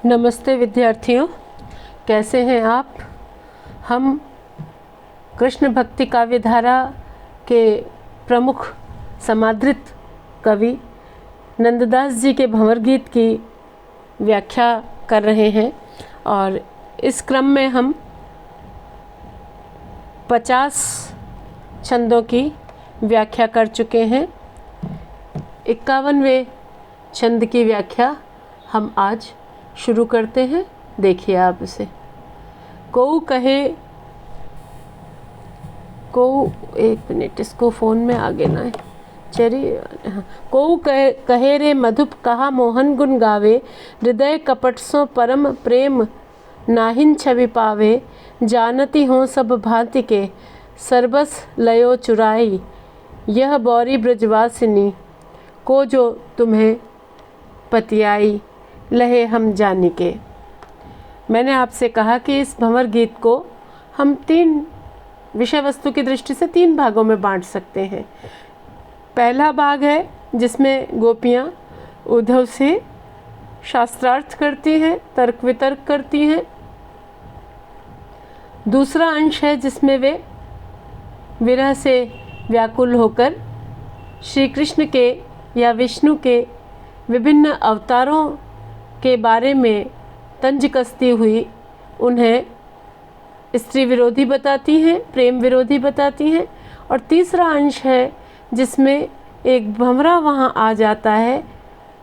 नमस्ते विद्यार्थियों, कैसे हैं आप। हम कृष्ण भक्ति काव्यधारा के प्रमुख समादृत कवि नंददास जी के भंवर गीत की व्याख्या कर रहे हैं और इस क्रम में हम 50 छंदों की व्याख्या कर चुके हैं। 51वें छंद की व्याख्या हम आज शुरू करते हैं। देखिए आप इसे। को कहे, को एक मिनट, इसको फ़ोन में आगे ना है। चलिए। को कहे रे मधुप कहा मोहन गुण गावे, हृदय कपट सो परम प्रेम नाहिन छवि पावे, जानती हो सब भांति के सरबस लयो चुराई, यह बौरी ब्रजवासिनी को जो तुम्हें पतियाई, लहे हम जानी के। मैंने आपसे कहा कि इस भंवर गीत को हम 3 विषय वस्तु की दृष्टि से 3 भागों में बांट सकते हैं। पहला भाग है जिसमें गोपियाँ उद्धव से शास्त्रार्थ करती हैं, तर्क वितर्क करती हैं। दूसरा अंश है जिसमें वे विरह से व्याकुल होकर श्री कृष्ण के या विष्णु के विभिन्न अवतारों के बारे में तंज कसती हुई उन्हें स्त्री विरोधी बताती हैं, प्रेम विरोधी बताती हैं। और तीसरा अंश है जिसमें एक भंवरा वहाँ आ जाता है,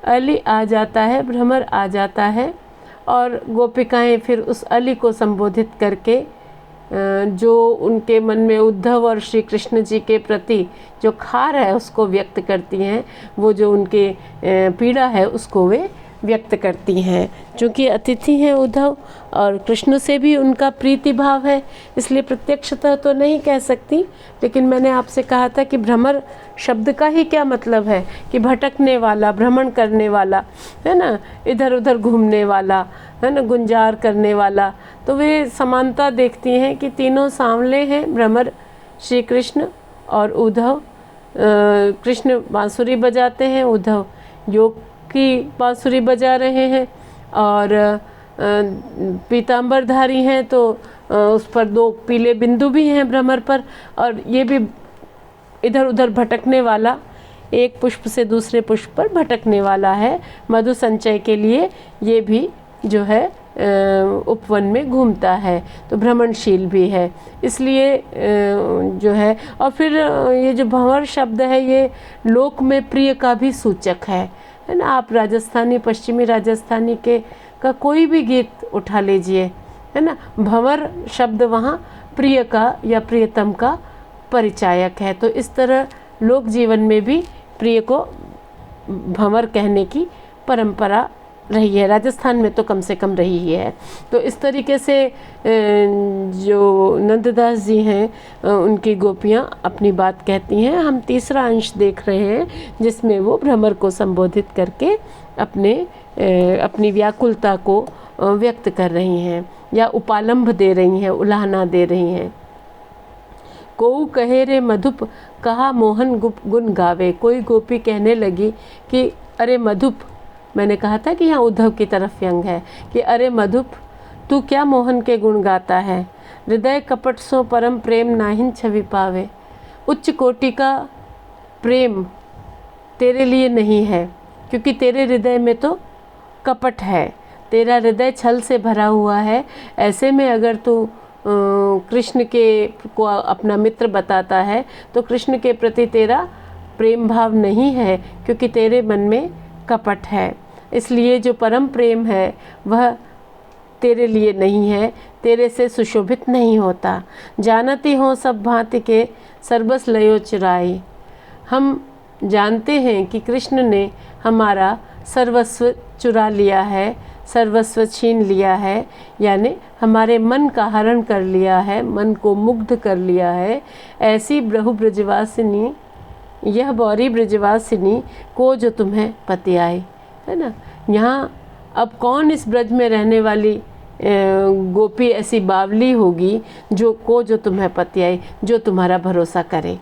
अली आ जाता है, भ्रमर आ जाता है और गोपिकाएं फिर उस अली को संबोधित करके जो उनके मन में उद्धव और श्री कृष्ण जी के प्रति जो खार है उसको व्यक्त करती हैं। वो जो उनके पीड़ा है उसको वे व्यक्त करती हैं। चूँकि अतिथि हैं उद्धव और कृष्ण से भी उनका प्रीति भाव है, इसलिए प्रत्यक्षतः तो नहीं कह सकती। लेकिन मैंने आपसे कहा था कि भ्रमर शब्द का ही क्या मतलब है कि भटकने वाला, भ्रमण करने वाला, है ना, इधर उधर घूमने वाला, है ना, गुंजार करने वाला। तो वे समानता देखती हैं कि तीनों सांवले हैं, भ्रमर, श्री कृष्ण और उद्धव। कृष्ण बांसुरी बजाते हैं, उद्धव योग की बांसुरी बजा रहे हैं और पीतांबरधारी हैं तो उस पर 2 पीले बिंदु भी हैं भ्रमर पर। और ये भी इधर उधर भटकने वाला, एक पुष्प से दूसरे पुष्प पर भटकने वाला है। मधु संचय के लिए ये भी जो है उपवन में घूमता है, तो भ्रमणशील भी है, इसलिए जो है। और फिर ये जो भंवर शब्द है ये लोक में प्रिय का भी सूचक है ना। आप राजस्थानी, पश्चिमी राजस्थानी के का कोई भी गीत उठा लीजिए, है ना, भंवर शब्द वहाँ प्रिय का या प्रियतम का परिचायक है। तो इस तरह लोक जीवन में भी प्रिय को भंवर कहने की परंपरा रही है, राजस्थान में तो कम से कम रही है। तो इस तरीके से जो नंददास जी हैं उनकी गोपियाँ अपनी बात कहती हैं। हम तीसरा अंश देख रहे हैं जिसमें वो भ्रमर को संबोधित करके अपनी व्याकुलता को व्यक्त कर रही हैं या उपालंभ दे रही हैं, उलाहना दे रही हैं। को कहे रे मधुप कहा मोहन गुण गावे। कोई गोपी कहने लगी कि अरे मधुप, मैंने कहा था कि यहाँ उद्धव की तरफ व्यंग है कि अरे मधुप, तू क्या मोहन के गुण गाता है। हृदय कपट सो परम प्रेम नाहिन छवि पावे। उच्च कोटि का प्रेम तेरे लिए नहीं है क्योंकि तेरे हृदय में तो कपट है, तेरा हृदय छल से भरा हुआ है। ऐसे में अगर तू कृष्ण के को अपना मित्र बताता है तो कृष्ण के प्रति तेरा प्रेम भाव नहीं है क्योंकि तेरे मन में कपट है। इसलिए जो परम प्रेम है वह तेरे लिए नहीं है, तेरे से सुशोभित नहीं होता। जानती हो सब भांति के सरबस लयो चुराई। हम जानते हैं कि कृष्ण ने हमारा सर्वस्व चुरा लिया है, सर्वस्व छीन लिया है, यानी हमारे मन का हरण कर लिया है, मन को मुग्ध कर लिया है। ऐसी बहु ब्रजवासिनी, यह बौरी ब्रजवासिनी को जो तुम्हें पतियाई, है ना। यहाँ अब कौन इस ब्रज में रहने वाली गोपी ऐसी बावली होगी जो तुम्हें पतियाई, जो तुम्हारा भरोसा करे,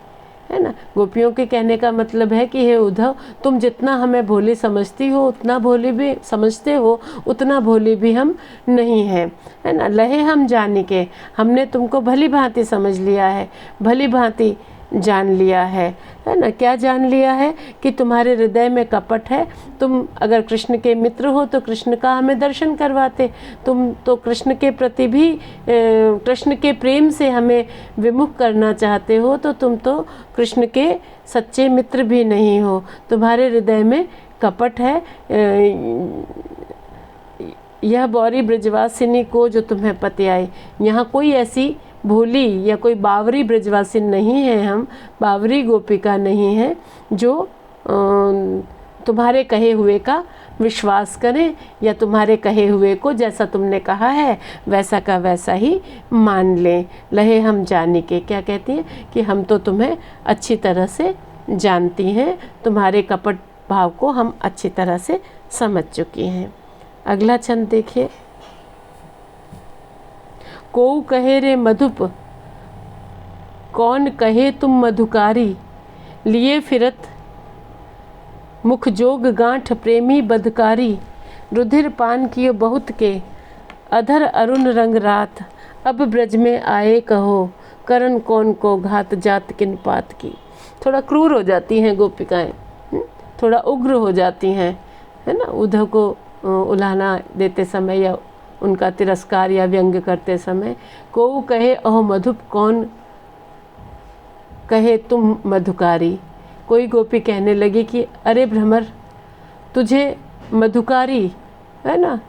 है ना। गोपियों के कहने का मतलब है कि हे उद्धव, तुम जितना हमें भोले समझती हो उतना भोले भी समझते हो, उतना भोले भी हम नहीं हैं, है ना। लहे हम जाने के, हमने तुमको भली भांति समझ लिया है, भली भांति जान लिया है ना। क्या जान लिया है कि तुम्हारे हृदय में कपट है। तुम अगर कृष्ण के मित्र हो तो कृष्ण का हमें दर्शन करवाते, तुम तो कृष्ण के प्रति भी कृष्ण के प्रेम से हमें विमुख करना चाहते हो, तो तुम तो कृष्ण के सच्चे मित्र भी नहीं हो, तुम्हारे हृदय में कपट है। यह बौरी ब्रजवासिनी को जो तुम्हें पति आई, यहाँ कोई ऐसी भोली या कोई बावरी ब्रजवासी नहीं है, हम बावरी गोपिका नहीं है जो तुम्हारे कहे हुए का विश्वास करें या तुम्हारे कहे हुए को जैसा तुमने कहा है वैसा का वैसा ही मान लें। लहे हम जाने के, क्या कहती हैं कि हम तो तुम्हें अच्छी तरह से जानती हैं, तुम्हारे कपट भाव को हम अच्छी तरह से समझ चुकी हैं। अगला छंद देखिए। को कहे रे मधुप, कौन कहे तुम मधुकारी, लिए फिरत मुख जोग गांठ प्रेमी बदकारी। रुधिर पान कियो बहुत के, अधर अरुण रंग रात। अब ब्रज में आए कहो, करन कौन को घात जात किन पात की। थोड़ा क्रूर हो जाती हैं गोपिकाएं, थोड़ा उग्र हो जाती हैं, है ना। उद्धव को उलाहना देते समय या उनका तिरस्कार या व्यंग करते समय। को कहे अहो मधुप, कौन कहे तुम मधुकारी। कोई गोपी कहने लगी कि अरे भ्रमर, तुझे मधुकारी, है ना,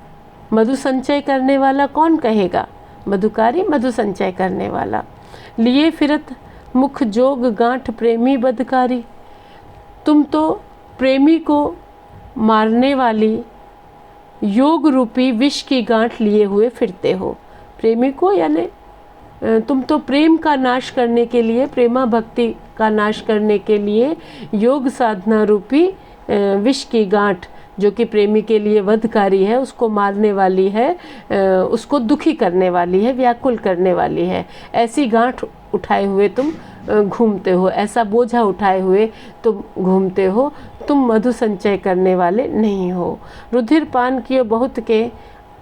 मधु संचय करने वाला कौन कहेगा। मधुकारी, मधु संचय करने वाला। लिए फिरत मुख जोग गांठ प्रेमी बदकारी। तुम तो प्रेमी को मारने वाली योग रूपी विष की गांठ लिए हुए फिरते हो। प्रेमी को यानी तुम तो प्रेम का नाश करने के लिए, प्रेमा भक्ति का नाश करने के लिए योग साधना रूपी विष की गांठ, जो कि प्रेमी के लिए वधकारी है, उसको मारने वाली है, उसको दुखी करने वाली है, व्याकुल करने वाली है, ऐसी गांठ उठाए हुए तुम घूमते हो, ऐसा बोझा उठाए हुए तुम घूमते हो। तुम मधु संचय करने वाले नहीं हो। रुधिर पान किए बहुत के,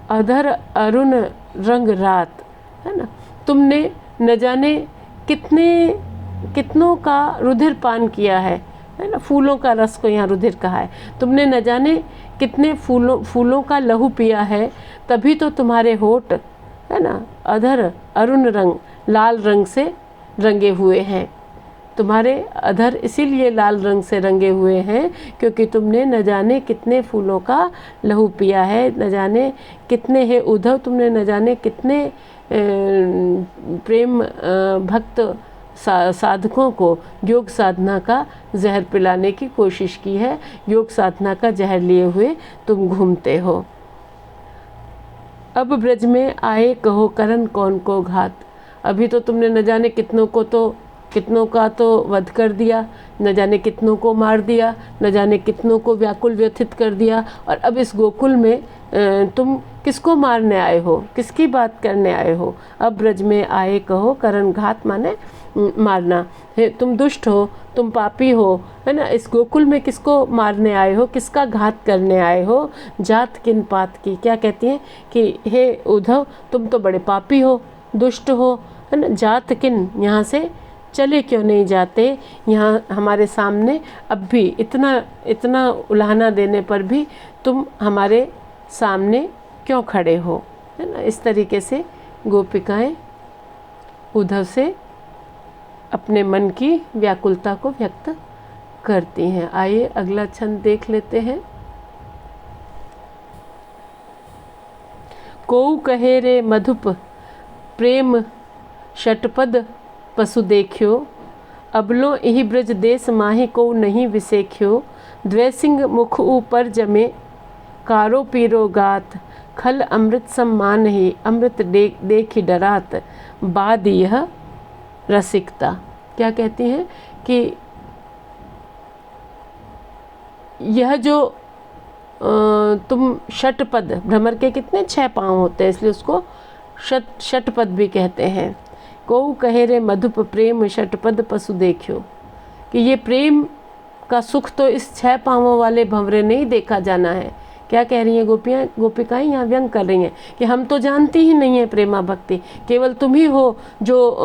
अधर अरुण रंग रात, है ना। तुमने न जाने कितनों का रुधिर पान किया है ना। फूलों का रस को यहाँ रुधिर कहा है। तुमने न जाने कितने फूलों का लहू पिया है, तभी तो तुम्हारे होठ, है ना, अधर अरुण रंग, लाल रंग से रंगे हुए हैं। तुम्हारे अधर इसीलिए लाल रंग से रंगे हुए हैं क्योंकि तुमने न जाने कितने फूलों का लहू पिया है, न जाने कितने है उद्धव, तुमने न जाने कितने प्रेम भक्त साधकों को योग साधना का जहर पिलाने की कोशिश की है। योग साधना का जहर लिए हुए तुम घूमते हो। अब ब्रज में आए कहो, करन कौन को घात। अभी तो तुमने न जाने कितनों का तो वध कर दिया, न जाने कितनों को मार दिया, न जाने कितनों को व्याकुल व्यथित कर दिया, और अब इस गोकुल में तुम किसको मारने आए हो, किसकी बात करने आए हो। अब ब्रज में आए कहो, करन घात माने मारना है। तुम दुष्ट हो, तुम पापी हो, है ना। इस गोकुल में किसको मारने आए हो, किसका घात करने आए हो। जात किन पात की, क्या कहती हैं कि हे उद्धव, तुम तो बड़े पापी हो, दुष्ट हो, है ना। जात किन, यहाँ से चले क्यों नहीं जाते। यहाँ हमारे सामने अब भी इतना उलाहना देने पर भी तुम हमारे सामने क्यों खड़े हो, है ना। इस तरीके से गोपिकाएं उद्धव से अपने मन की व्याकुलता को व्यक्त करती हैं। आइए अगला छंद देख लेते हैं। को कहे रे मधुप, प्रेम षटपद पशु देखियो। अबलो इहि ब्रज देश माही को नहीं विसेख्यो। द्वैसिंह मुख ऊपर जमे, कारो पीरो गात। खल अमृत सम्मान ही, अमृत देखी डरात। बाद यह रसिकता, क्या कहती हैं कि यह जो तुम षटपद, भ्रमर के कितने 6 पाँव होते हैं, इसलिए उसको षटपद भी कहते हैं। को कहे रे मधुप, प्रेम षटपद पशु देखियो। कि ये प्रेम का सुख तो इस 6 पाँवों वाले भंवरे नहीं देखा जाना है। क्या कह रही हैं गोपियाँ, गोपिकाएं यहाँ व्यंग कर रही हैं कि हम तो जानती ही नहीं है प्रेमा भक्ति, केवल तुम ही हो जो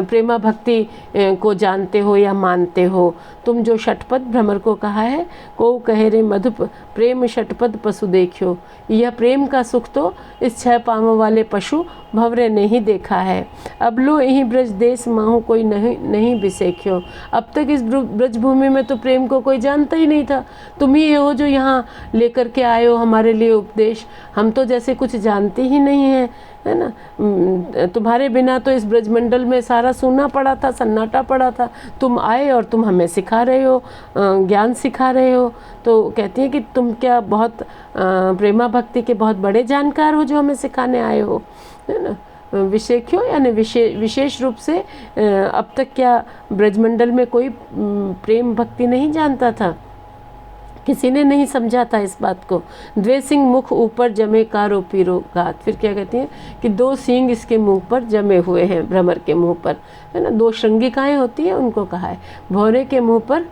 प्रेमा भक्ति को जानते हो या मानते हो। तुम जो षटपद भ्रमर को कहा है, को कहे रे मधुप प्रेम षटपद पशु देखियो, यह प्रेम का सुख तो इस 6 पाँवों वाले पशु भंवरे ने ही देखा है। अब लो यहीं ब्रज देश माहू कोई नहीं बिसेख्यो, अब तक इस ब्रजभूमि में तो प्रेम को कोई जानता ही नहीं था, तुम ही हो जो यहाँ लेकर के आए हो हमारे लिए उपदेश। हम तो जैसे कुछ जानते ही नहीं हैं, है ना। तुम्हारे बिना तो इस ब्रजमंडल में सारा सूना पड़ा था, सन्नाटा पड़ा था। तुम आए और तुम हमें सिखा रहे हो, ज्ञान सिखा रहे हो। तो कहती हैं कि तुम क्या बहुत प्रेमा भक्ति के बहुत बड़े जानकार हो जो हमें सिखाने आए हो, है ना। विशेख्यो यानी विशेष रूप से अब तक क्या ब्रजमंडल में कोई प्रेम भक्ति नहीं जानता था, किसी ने नहीं समझा था इस बात को। द्वेसिंग मुख ऊपर जमे कारो पीरो गात, फिर क्या कहती हैं कि 2 सींग इसके मुंह पर जमे हुए हैं, भ्रमर के मुंह पर, है ना। 2 श्रृंगिकाएँ होती हैं, उनको कहा है। भौरे के मुंह पर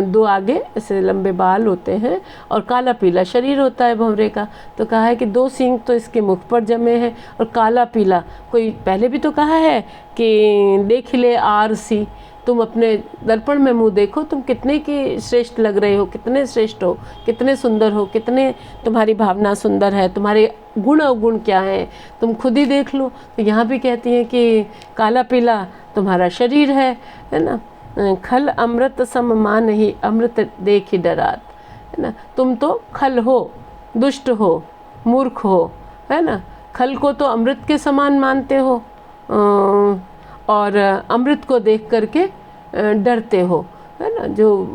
2 आगे ऐसे लंबे बाल होते हैं और काला पीला शरीर होता है भंवरे का। तो कहा है कि 2 सींग तो इसके मुख पर जमे हैं और काला पीला। कोई पहले भी तो कहा है कि देख ले आरसी, तुम अपने दर्पण में मुंह देखो, तुम कितने की श्रेष्ठ लग रहे हो, कितने श्रेष्ठ हो, कितने सुंदर हो, कितने तुम्हारी भावना सुंदर है, तुम्हारे गुण अवगुण क्या हैं, तुम खुद ही देख लो। तो यहाँ भी कहती हैं कि काला पीला तुम्हारा शरीर है ना। खल अमृत सम मान ही अमृत देख ही डरात, है ना। तुम तो खल हो, दुष्ट हो, मूर्ख हो, है ना। खल को तो अमृत के समान मानते हो और अमृत को देख करके डरते हो, है ना। जो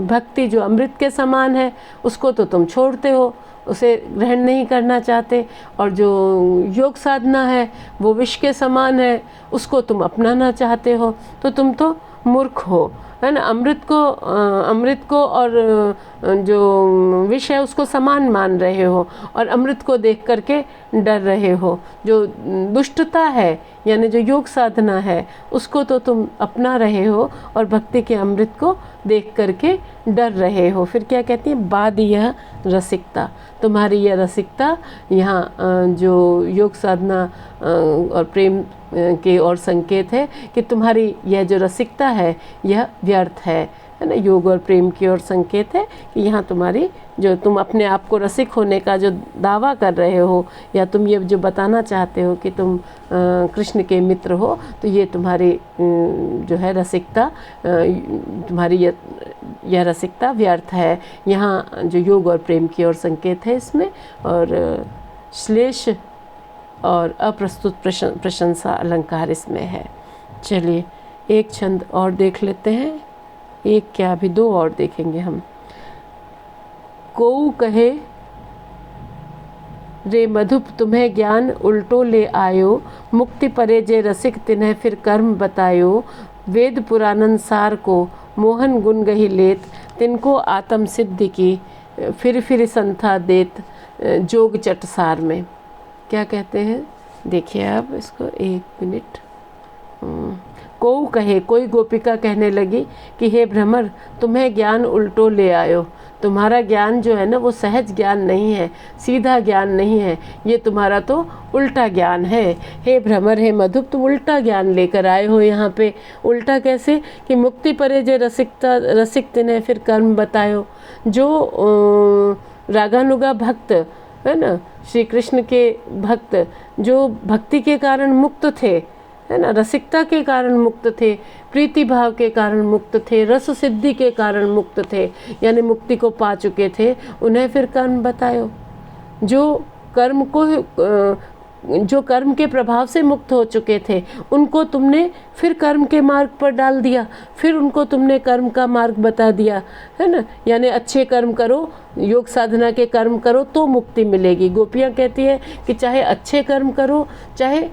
भक्ति जो अमृत के समान है उसको तो तुम छोड़ते हो, उसे ग्रहण नहीं करना चाहते, और जो योग साधना है वो विष के समान है, उसको तुम अपनाना चाहते हो। तो तुम तो मूर्ख हो, है ना। अमृत को और जो विष है उसको समान मान रहे हो और अमृत को देख करके डर रहे हो। जो दुष्टता है यानी जो योग साधना है उसको तो तुम अपना रहे हो और भक्ति के अमृत को देख करके डर रहे हो। फिर क्या कहती है, बाद यह रसिकता, तुम्हारी यह रसिकता यहाँ जो योग साधना और प्रेम के और संकेत है कि तुम्हारी यह जो रसिकता है यह व्यर्थ है ना। योग और प्रेम की ओर संकेत है कि यहाँ तुम्हारी जो तुम अपने आप को रसिक होने का जो दावा कर रहे हो या तुम ये जो बताना चाहते हो कि तुम कृष्ण के मित्र हो, तो ये तुम्हारी जो है रसिकता, तुम्हारी यह रसिकता व्यर्थ है। यहाँ जो योग और प्रेम की ओर संकेत है इसमें, और श्लेष और अप्रस्तुत प्रशंसा अलंकार इसमें है। चलिए एक छंद और देख लेते हैं, एक क्या अभी 2 और देखेंगे हम। कोऊ कहे रे मधुप तुम्हें ज्ञान उल्टो ले आयो, मुक्ति परे जे रसिक तिन्ह फिर कर्म बतायो, वेद पुराणन सार को मोहन गुण गही लेत, तिनको आत्म सिद्धि की फिर संथा देत, जोग चटसार में। क्या कहते हैं देखिए आप इसको, 1 मिनट। कोऊ कहे, कोई गोपिका कहने लगी कि हे भ्रमर तुम्हें ज्ञान उल्टो ले आयो, तुम्हारा ज्ञान जो है ना वो सहज ज्ञान नहीं है, सीधा ज्ञान नहीं है, ये तुम्हारा तो उल्टा ज्ञान है। हे भ्रमर, हे मधुप, तुम उल्टा ज्ञान लेकर आए हो यहाँ पे। उल्टा कैसे कि मुक्ति परे जे रसिक तिन्हें फिर कर्म बतायो। जो रागानुगा भक्त है ना, श्री कृष्ण के भक्त जो भक्ति के कारण मुक्त थे, है ना, रसिकता के कारण मुक्त थे, प्रीति भाव के कारण मुक्त थे, रस सिद्धि के कारण मुक्त थे, यानी मुक्ति को पा चुके थे, उन्हें फिर कर्म बतायो। जो कर्म के प्रभाव से मुक्त हो चुके थे उनको तुमने फिर कर्म के मार्ग पर डाल दिया, फिर उनको तुमने कर्म का मार्ग बता दिया, है ना। यानी अच्छे कर्म करो, योग साधना के कर्म करो तो मुक्ति मिलेगी। गोपियाँ कहती है कि चाहे अच्छे कर्म करो, चाहे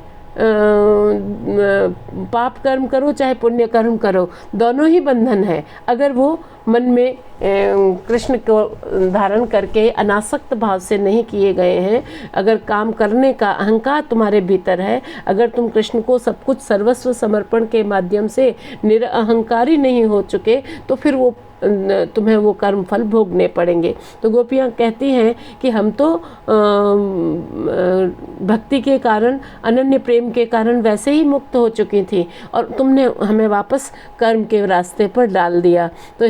पाप कर्म करो चाहे पुण्य कर्म करो, दोनों ही बंधन है। अगर वो मन में कृष्ण को धारण करके अनासक्त भाव से नहीं किए गए हैं, अगर काम करने का अहंकार तुम्हारे भीतर है, अगर तुम कृष्ण को सब कुछ सर्वस्व समर्पण के माध्यम से निरअहंकारी नहीं हो चुके, तो फिर वो तुम्हें वो कर्म फल भोगने पड़ेंगे। तो गोपियाँ कहती हैं कि हम तो भक्ति के कारण, अनन्य प्रेम के कारण वैसे ही मुक्त हो चुकी थी, और तुमने हमें वापस कर्म के रास्ते पर डाल दिया, तो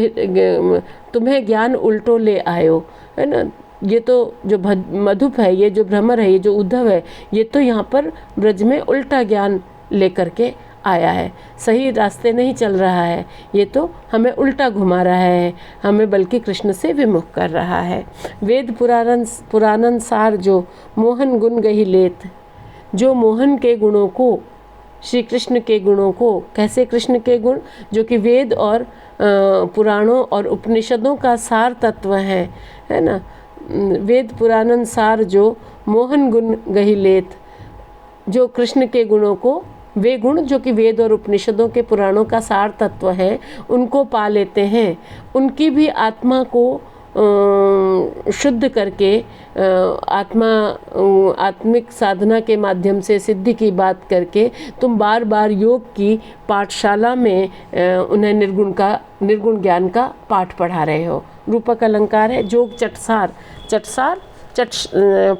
तुम्हें ज्ञान उल्टो ले आयो, है ना। ये तो जो मधुप है, ये जो भ्रमर है, ये जो उद्धव है, ये तो यहाँ पर ब्रज में उल्टा ज्ञान लेकर के आया है, सही रास्ते नहीं चल रहा है, ये तो हमें उल्टा घुमा रहा है, हमें बल्कि कृष्ण से विमुख कर रहा है। वेद पुराणन सार जो मोहन गुण गही लेत, जो मोहन के गुणों को, श्री कृष्ण के गुणों को, कैसे कृष्ण के गुण, जो कि वेद और पुराणों और उपनिषदों का सार तत्व है ना। वेद पुराणन सार जो मोहन गुण गही लेत, जो कृष्ण के गुणों को, वे गुण जो कि वेद और उपनिषदों के पुराणों का सार तत्व है, उनको पा लेते हैं। उनकी भी आत्मा को शुद्ध करके आत्मिक साधना के माध्यम से सिद्धि की बात करके तुम बार बार योग की पाठशाला में उन्हें निर्गुण ज्ञान का पाठ पढ़ा रहे हो। रूपक अलंकार है जोग चटसार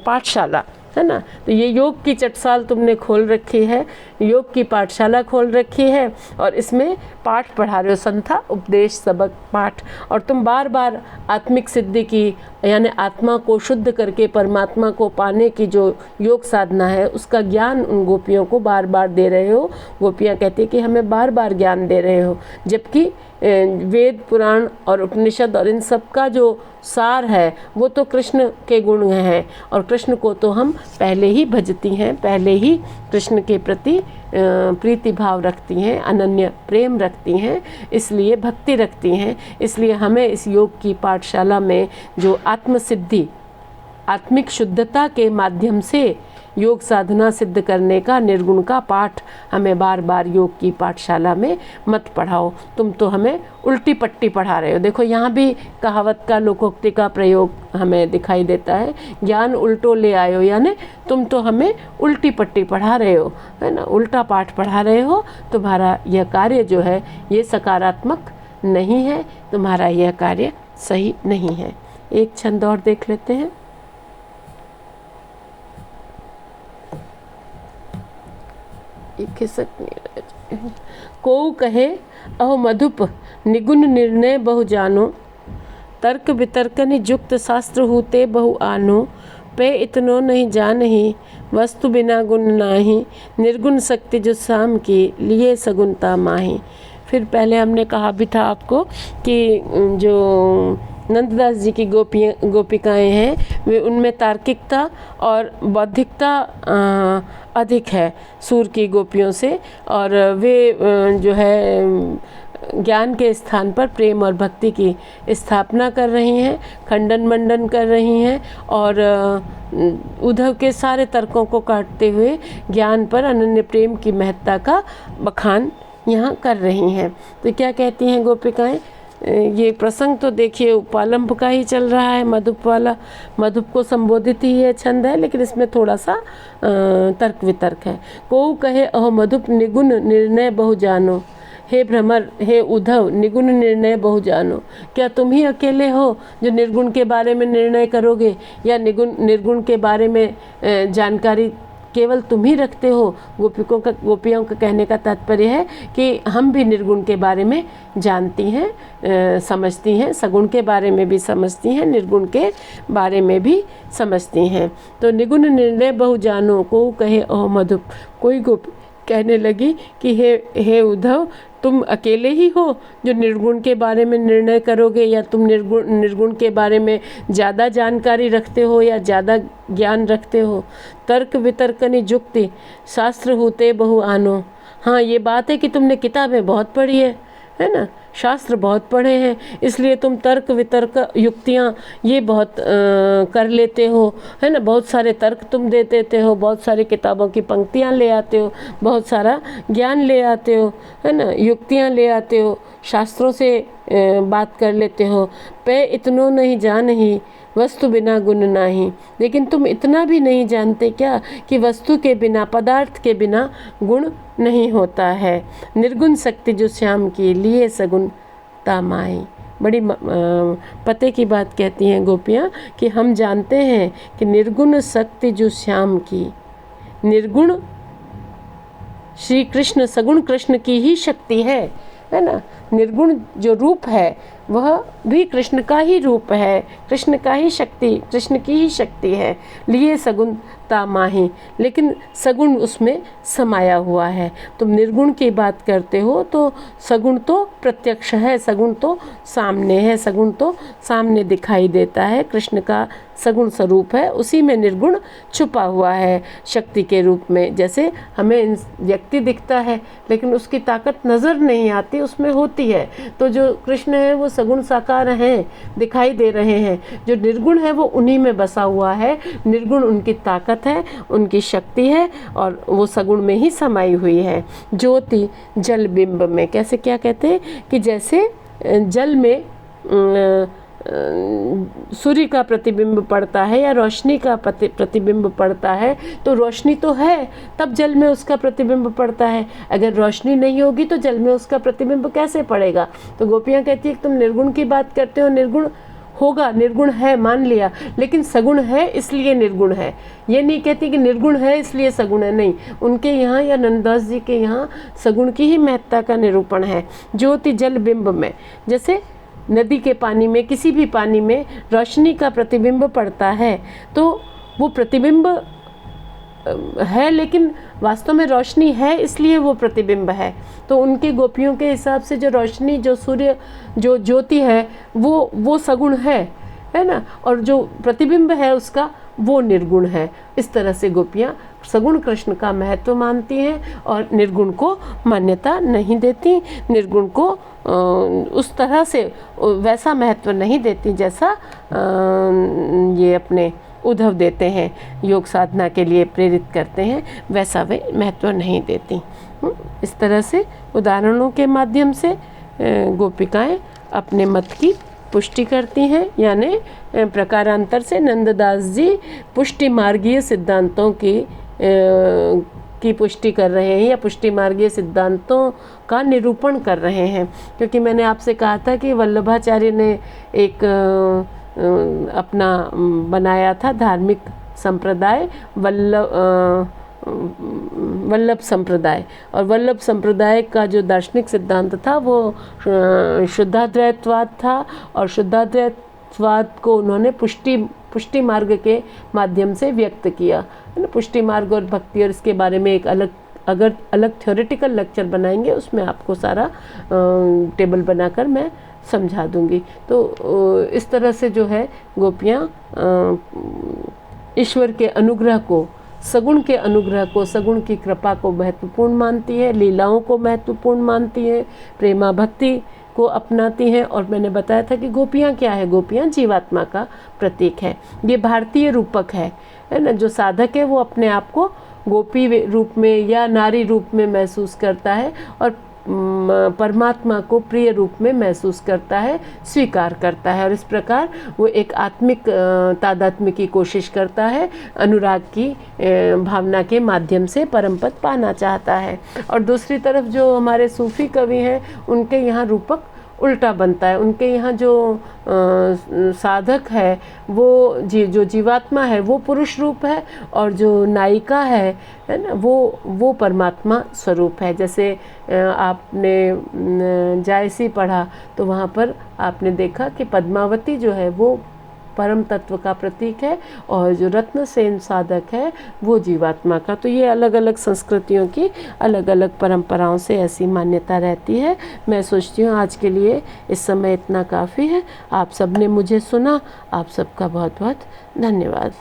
पाठशाला, है ना। तो ये योग की चटसाल तुमने खोल रखी है, योग की पाठशाला खोल रखी है, और इसमें पाठ पढ़ा रहे हो, संथा उपदेश सबक पाठ, और तुम बार बार आत्मिक सिद्धि की, यानी आत्मा को शुद्ध करके परमात्मा को पाने की जो योग साधना है, उसका ज्ञान उन गोपियों को बार बार दे रहे हो। गोपियाँ कहती है कि हमें बार बार ज्ञान दे रहे हो, जबकि वेद पुराण और उपनिषद और इन सब का जो सार है वो तो कृष्ण के गुण हैं, और कृष्ण को तो हम पहले ही भजती हैं, पहले ही कृष्ण के प्रति प्रीति भाव रखती हैं, अनन्य प्रेम रखती हैं, इसलिए भक्ति रखती हैं। इसलिए हमें इस योग की पाठशाला में जो आत्मसिद्धि, आत्मिक शुद्धता के माध्यम से योग साधना सिद्ध करने का निर्गुण का पाठ हमें बार बार योग की पाठशाला में मत पढ़ाओ, तुम तो हमें उल्टी पट्टी पढ़ा रहे हो। देखो यहाँ भी कहावत का, लोकोक्ति का प्रयोग हमें दिखाई देता है, ज्ञान उल्टो ले आयो, यानी तुम तो हमें उल्टी पट्टी पढ़ा रहे हो, है ना, उल्टा पाठ पढ़ा रहे हो। तुम्हारा यह कार्य जो है ये सकारात्मक नहीं है, तुम्हारा यह कार्य सही नहीं है। एक छंद और देख लेते हैं। को कहे अहो मधुप निगुण निर्णय बहु जानो, तर्क वितर्क निजुक्त शास्त्र हूते बहु आनो, पे इतनो नहीं जानही वस्तु बिना गुण नाही, निर्गुण शक्ति जो शाम की लिए सगुनता माही। फिर पहले हमने कहा भी था आपको कि जो नंददास जी की गोपिकाएं हैं वे, उनमें तार्किकता और बौद्धिकता अधिक है सूर की गोपियों से, और वे जो है ज्ञान के स्थान पर प्रेम और भक्ति की स्थापना कर रही हैं, खंडन मंडन कर रही हैं, और उद्धव के सारे तर्कों को काटते हुए ज्ञान पर अनन्य प्रेम की महत्ता का बखान यहाँ कर रही हैं। तो क्या कहती हैं गोपिकाएं? ये प्रसंग तो देखिए उपालंब का ही चल रहा है, मधुप वाला, मधुप को संबोधित ही ये छंद है, लेकिन इसमें थोड़ा सा तर्क वितर्क है। को कहे अहो मधुप निगुण निर्णय बहु जानो, हे भ्रमर, हे उद्धव, निगुण निर्णय बहु जानो। क्या तुम ही अकेले हो जो निर्गुण के बारे में निर्णय करोगे, या निर्गुण के बारे में जानकारी केवल तुम ही रखते हो? गोपियों का कहने का तात्पर्य है कि हम भी निर्गुण के बारे में जानती हैं, समझती हैं, सगुण के बारे में भी समझती हैं, निर्गुण के बारे में भी समझती हैं। तो निगुण निर्णय बहु जानो, को कहे अहो मधुप। कोई गोपी कहने लगी कि हे उद्धव, तुम अकेले ही हो जो निर्गुण के बारे में निर्णय करोगे, या तुम निर्गुण के बारे में ज़्यादा जानकारी रखते हो या ज़्यादा ज्ञान रखते हो? तर्क वितर्क निजुक्ति शास्त्र होते बहु आनो। हाँ, ये बात है कि तुमने किताबें बहुत पढ़ी है ना, शास्त्र बहुत पढ़े हैं, इसलिए तुम तर्क वितर्क युक्तियाँ ये बहुत कर लेते हो, है ना। बहुत सारे तर्क तुम दे देते हो, बहुत सारी किताबों की पंक्तियाँ ले आते हो, बहुत सारा ज्ञान ले आते हो, है ना, युक्तियाँ ले आते हो, शास्त्रों से बात कर लेते हो। पे इतनो नहीं जान ही वस्तु बिना गुण नाही। लेकिन तुम इतना भी नहीं जानते क्या कि वस्तु के बिना, पदार्थ के बिना गुण नहीं होता है। निर्गुण शक्ति जो श्याम की लिए सगुण तामाई। बड़ी पते की बात कहती हैं गोपियाँ कि हम जानते हैं कि निर्गुण शक्ति जो श्याम की, निर्गुण श्री कृष्ण सगुण कृष्ण की ही शक्ति है ना। निर्गुण जो रूप है वह भी कृष्ण का ही रूप है, कृष्ण का ही शक्ति, कृष्ण की ही शक्ति है। लिए सगुण तामाही, लेकिन सगुण उसमें समाया हुआ है। तुम निर्गुण की बात करते हो तो सगुण तो प्रत्यक्ष है, सगुण तो सामने है, सगुण तो सामने दिखाई देता है। कृष्ण का सगुण स्वरूप है, उसी में निर्गुण छुपा हुआ है शक्ति के रूप में। जैसे हमें व्यक्ति दिखता है लेकिन उसकी ताकत नज़र नहीं आती, उसमें होती है। तो जो कृष्ण है वो सगुण साकार हैं, दिखाई दे रहे हैं। जो निर्गुण है वो उन्हीं में बसा हुआ है। निर्गुण उनकी ताकत है, उनकी शक्ति है, और वो सगुण में ही समाई हुई है। ज्योति जल बिंब में, कैसे क्या कहते हैं कि जैसे जल में सूर्य का प्रतिबिंब पड़ता है या रोशनी का प्रतिबिंब पड़ता है, तो रोशनी तो है तब जल में उसका प्रतिबिंब पड़ता है। अगर रोशनी नहीं होगी तो जल में उसका प्रतिबिंब कैसे पड़ेगा। तो गोपियाँ कहती है कि तुम निर्गुण की बात करते हो, निर्गुण होगा, निर्गुण है मान लिया, लेकिन सगुण है इसलिए निर्गुण है। ये नहीं कहती कि निर्गुण है इसलिए सगुण है, नहीं। उनके यहाँ या नंददास जी के यहाँ सगुण की ही महत्ता का निरूपण है। ज्योति जल बिंब में, जैसे नदी के पानी में, किसी भी पानी में रोशनी का प्रतिबिंब पड़ता है तो वो प्रतिबिंब है, लेकिन वास्तव में रोशनी है इसलिए वो प्रतिबिंब है। तो उनके गोपियों के हिसाब से जो रोशनी, जो सूर्य, जो ज्योति है वो सगुण है ना, और जो प्रतिबिंब है उसका वो निर्गुण है। इस तरह से गोपियाँ सगुण कृष्ण का महत्व मानती हैं और निर्गुण को मान्यता नहीं देती, निर्गुण को उस तरह से वैसा महत्व नहीं देती जैसा ये अपने उद्धव देते हैं, योग साधना के लिए प्रेरित करते हैं, वैसा वे महत्व नहीं देती। इस तरह से उदाहरणों के माध्यम से गोपिकाएं अपने मत की पुष्टि करती हैं, यानी प्रकारांतर से नंददास जी पुष्टि मार्गीय सिद्धांतों की पुष्टि कर रहे हैं या पुष्टि मार्गीय सिद्धांतों का निरूपण कर रहे हैं। क्योंकि मैंने आपसे कहा था कि वल्लभाचार्य ने एक अपना बनाया था धार्मिक संप्रदाय वल्लभ संप्रदाय, और वल्लभ संप्रदाय का जो दार्शनिक सिद्धांत था वो शुद्धाद्वैतवाद था, और शुद्धाद्वैतवाद को उन्होंने पुष्टि मार्ग के माध्यम से व्यक्त किया है ना। पुष्टि मार्ग और भक्ति, और इसके बारे में एक अलग थ्योरेटिकल लेक्चर बनाएंगे, उसमें आपको सारा टेबल बनाकर मैं समझा दूंगी। तो इस तरह से जो है गोपियाँ ईश्वर के अनुग्रह को, सगुण के अनुग्रह को, सगुण की कृपा को महत्वपूर्ण मानती है, लीलाओं को महत्वपूर्ण मानती है, प्रेमा भक्ति को अपनाती हैं। और मैंने बताया था कि गोपियाँ क्या है, गोपियाँ जीवात्मा का प्रतीक है। ये भारतीय रूपक है ना। जो साधक है वो अपने आप को गोपी रूप में या नारी रूप में महसूस करता है और परमात्मा को प्रिय रूप में महसूस करता है, स्वीकार करता है, और इस प्रकार वो एक आत्मिक तादात्म्य की कोशिश करता है, अनुराग की भावना के माध्यम से परम पद पाना चाहता है। और दूसरी तरफ जो हमारे सूफी कवि हैं उनके यहाँ रूपक उल्टा बनता है। उनके यहाँ जो साधक है वो जो जीवात्मा है वो पुरुष रूप है, और जो नायिका है ना वो परमात्मा स्वरूप है। जैसे आपने जायसी पढ़ा तो वहाँ पर आपने देखा कि पद्मावती जो है वो परम तत्व का प्रतीक है, और जो रत्नसेन साधक है वो जीवात्मा का। तो ये अलग अलग संस्कृतियों की अलग अलग परंपराओं से ऐसी मान्यता रहती है। मैं सोचती हूँ आज के लिए इस समय इतना काफ़ी है। आप सब ने मुझे सुना, आप सबका बहुत बहुत धन्यवाद।